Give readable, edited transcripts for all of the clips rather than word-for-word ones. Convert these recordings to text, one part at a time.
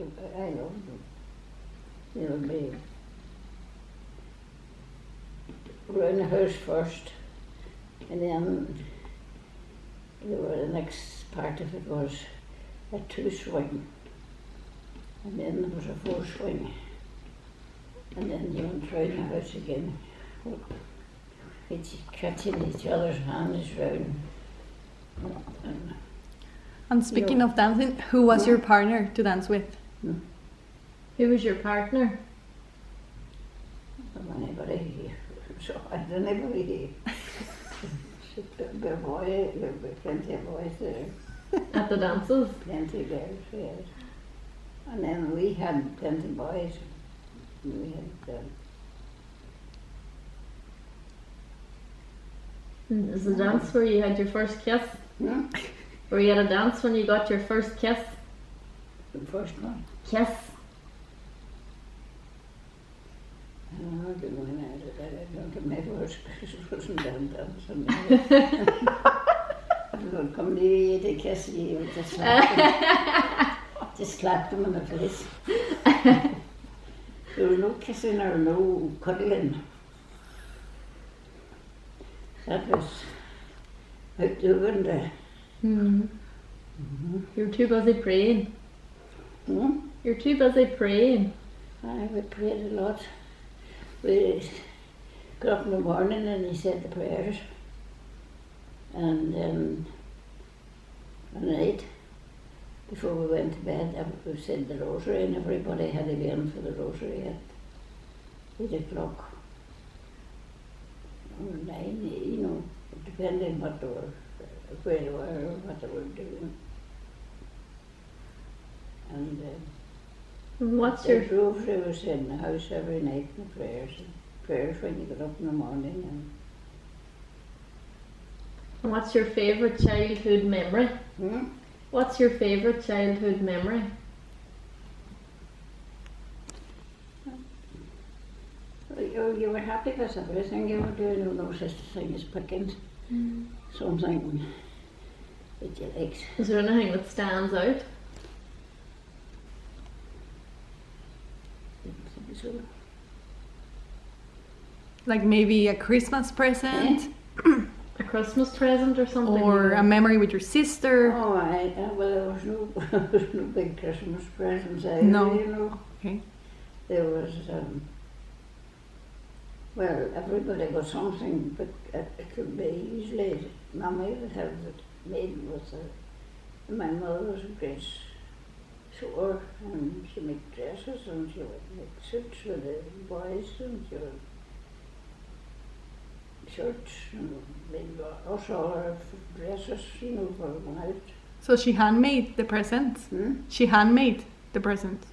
I loved them. They would be around the house first, and then the next part of it was a 2-swing, and then there was a 4-swing, and then you went round the house again. It's catching each other's hands round. And speaking of dancing, who was your partner to dance with? Who was your partner? Anybody, so I had anybody here. There were plenty of boys there. At the dances? Plenty of girls, yes. And then we had plenty of boys. We had. Is the dance where you had your first kiss? Hmm? Were you at a dance when you got your first kiss? The first one. Kiss? I didn't know when I don't get my first kiss. It wasn't dancing. If you would come near you to kiss you, you would just slap them in the face. There was no kissing or no cuddling. That was out the window. You're too busy praying. You're too busy praying. We prayed a lot. We got up in the morning and he said the prayers. And then at night, before we went to bed, we said the rosary, and everybody had to be in for the rosary at 8 o'clock. Or 9, you know, depending what they were, where they were, or what they were doing. And What's the your rosary was in the house every night, and prayers when you got up in the morning. What's your favourite childhood memory? What's your favourite childhood memory? You were happy with everything you were doing, all those things, picking something that you liked. Is there anything that stands out? So, Like maybe a Christmas present? A Christmas present or something? Or a memory with your sister? well, there was no big Christmas presents either, No. you know. Okay. There was, well, everybody got something, but it could be usually, Mummy would have it made with my mother was a great sewer, and she made dresses, and she would make suits for the boys, and she would shirts, and made us all our dresses, you know, for going out. So she handmade the presents? She handmade the presents?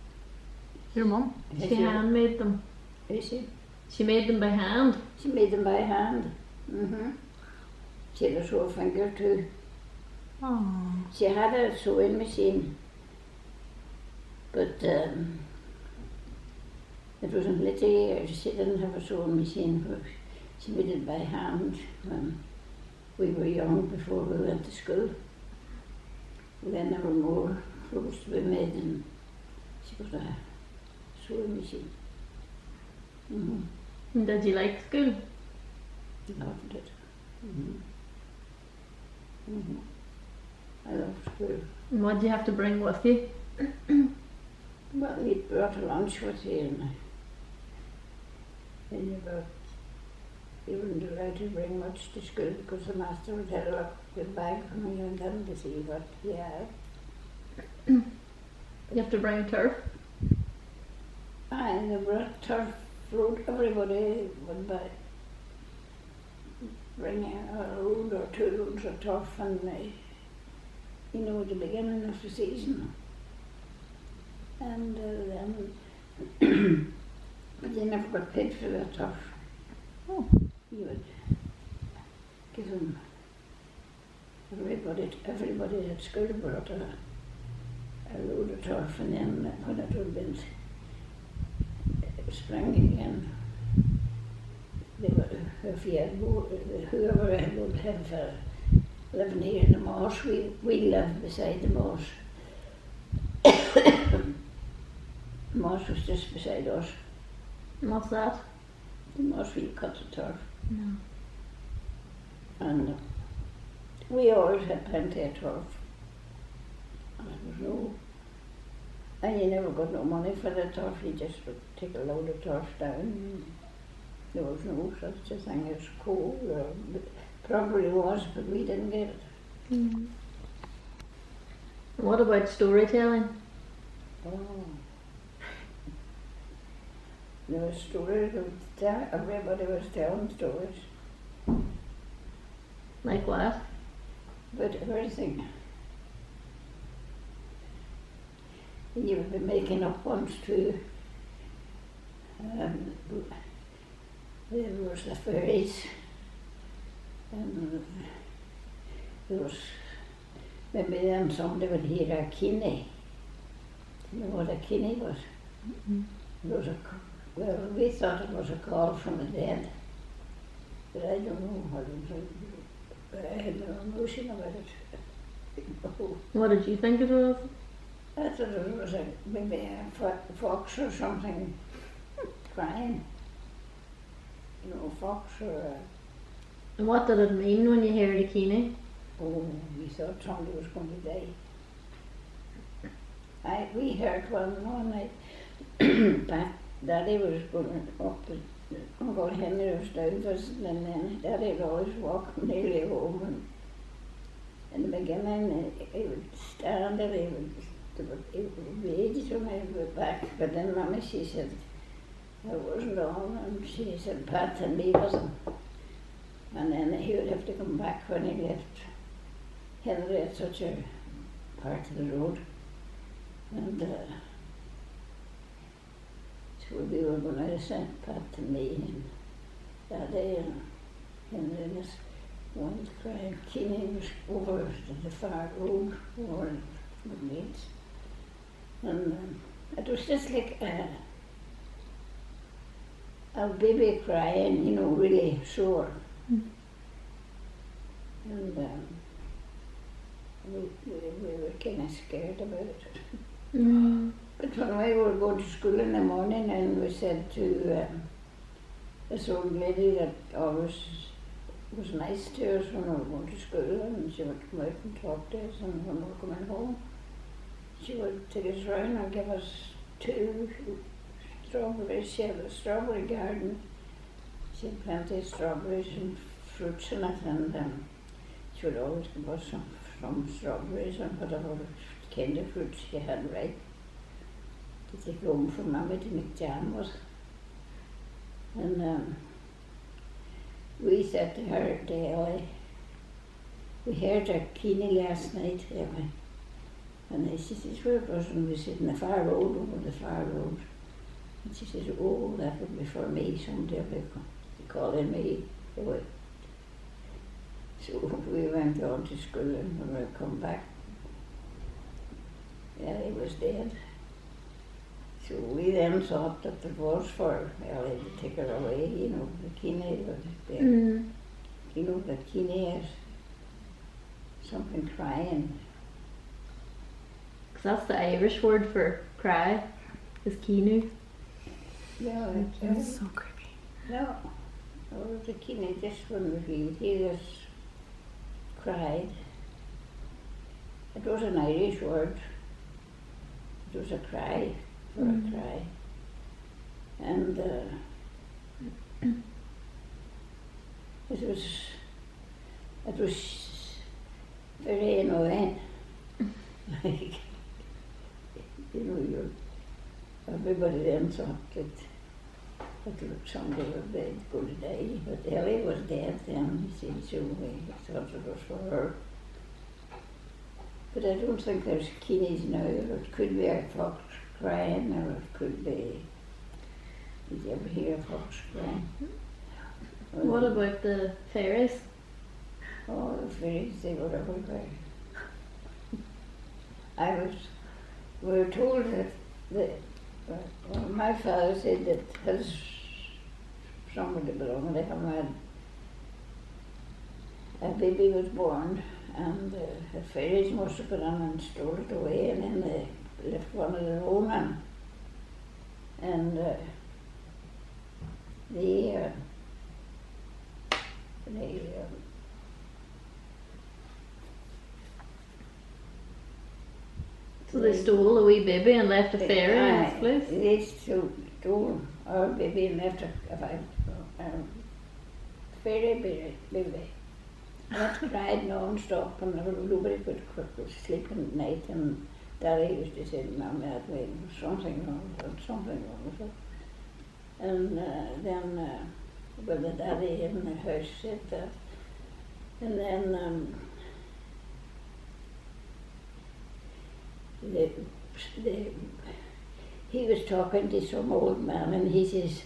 Your mum? She handmade them. Is she? She made them by hand. She made them by hand. She had a sore finger too. Oh. She had a sewing machine, but it was in later years. She didn't have a sewing machine, but she made it by hand when we were young, before we went to school. Then there were more clothes to be made, and she got a sewing machine. And did you like school? Loved it. I loved school. And what did you have to bring with you? Well, you brought a lunch with you, and you weren't allowed to bring much to school because the master would have a look at your bag when you went in to see what you had. You have to bring turf. And they brought turf fruit. Everybody would bring a load or 2 loads of turf, and you know, at the beginning of the season. And then, but they never got paid for their turf. Oh. You would give them, everybody at school brought a load of turf, and then when it would be spring again, they would, if you had whoever would have living here in the moss, we lived beside the moss. moss was just beside us. And what's that? The moss we cut the turf. No. And we always had plenty of turf. And it was no, and you never got no money for the turf, you just would take a load of turf down. There was no such a thing as coal, or probably was, but we didn't get it. Mm. And what about storytelling? Oh. There was stories, everybody was telling stories. Like what? But everything. You would be making up ones too. There was the fairies, and there was, maybe then somebody would hear a keeney. Do you know what a keeney was? Mm-hmm. It was well, we thought it was a call from the dead, but I don't know what it was. I had no notion about it. What did you think it was? I thought it was maybe a fox or something crying. You know, a fox or a... And what did it mean when you heard a keeney? Oh, we thought somebody was going to die. We heard one night, Daddy was going up, Uncle Henry was down visiting, and then Daddy would always walk nearly home, and in the beginning he would stand and he would rage when I would go back, but then Mummy, she said, I wasn't on, and she said Pat and me wasn't. And then he would have to come back when he left Henry at such a part of the road. And so we were going to send Pat and me and Daddy and Henry and us went crying. Keeney was over to the far road over the meads. And it was just like a baby crying, you know, really sore. Mm. And we were kind of scared about it. Mm. But when we were going to school in the morning, and we said to this old lady that always was nice to us when we were going to school, and she would come out and talk to us, and when we were coming home, she would take us round and give us 2 strawberries. She had a strawberry garden. She had plenty of strawberries and fruits in it, and she would always give us some strawberries and whatever kind of fruits she had ripe to take home for Mummy to make jam with. And we said to her, Ellie, we heard a keeney last night, Ellie. And she says, where was it? And we said, in the far road, over the far road. And she says, oh, that would be for me, someday they'll be calling me away. So we went on to school, and when we come back, Ellie was dead. So we then thought that it was for Ellie to take her away, you know, the keeney was there. Mm. You know, the keeney is something crying. 'Cause that's the Irish word for cry, is keeney. No, It's so creepy. no. Oh, the keeney, just when we hear us cried. It was an Irish word. It was a cry, for a cry. And it was very annoying. Like, you know, everybody then thought that someday would be going to die, but Ellie was dead then, you see, so we thought it was for her. But I don't think there's keenies now, or it could be a fox crying, or it could be, did you ever hear a fox crying? What about the fairies? Oh, the fairies, they were everywhere. We were told that my father said that his somebody belonging to him had a baby was born, and the fairies must have gone in and stole it away, and then they left one of their own, they, they So they stole a wee baby and left a fairy in its place? They stole our baby and left a fairy baby. That cried non-stop and nobody could sleep at night, and Daddy used to say, Mum, that way, something wrong with it. And then, well, the daddy in the house said that. And then he was talking to some old man, and he says,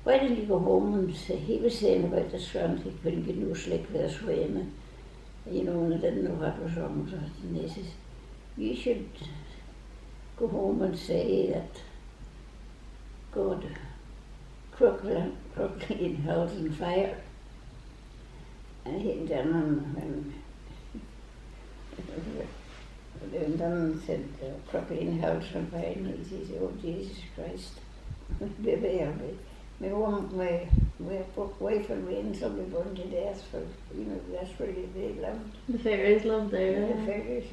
why don't you go home and say, he was saying about the strand, he couldn't get no sleep this way, and you know, and I didn't know what was wrong with it. And he says, you should go home and say that God crookling hills and fire. And he then said, crookling hills and fire, and he says, oh Jesus Christ, baby, my wife and me and somebody burned to death for, you know, that's where they lived. The fairies lived there. The fairies,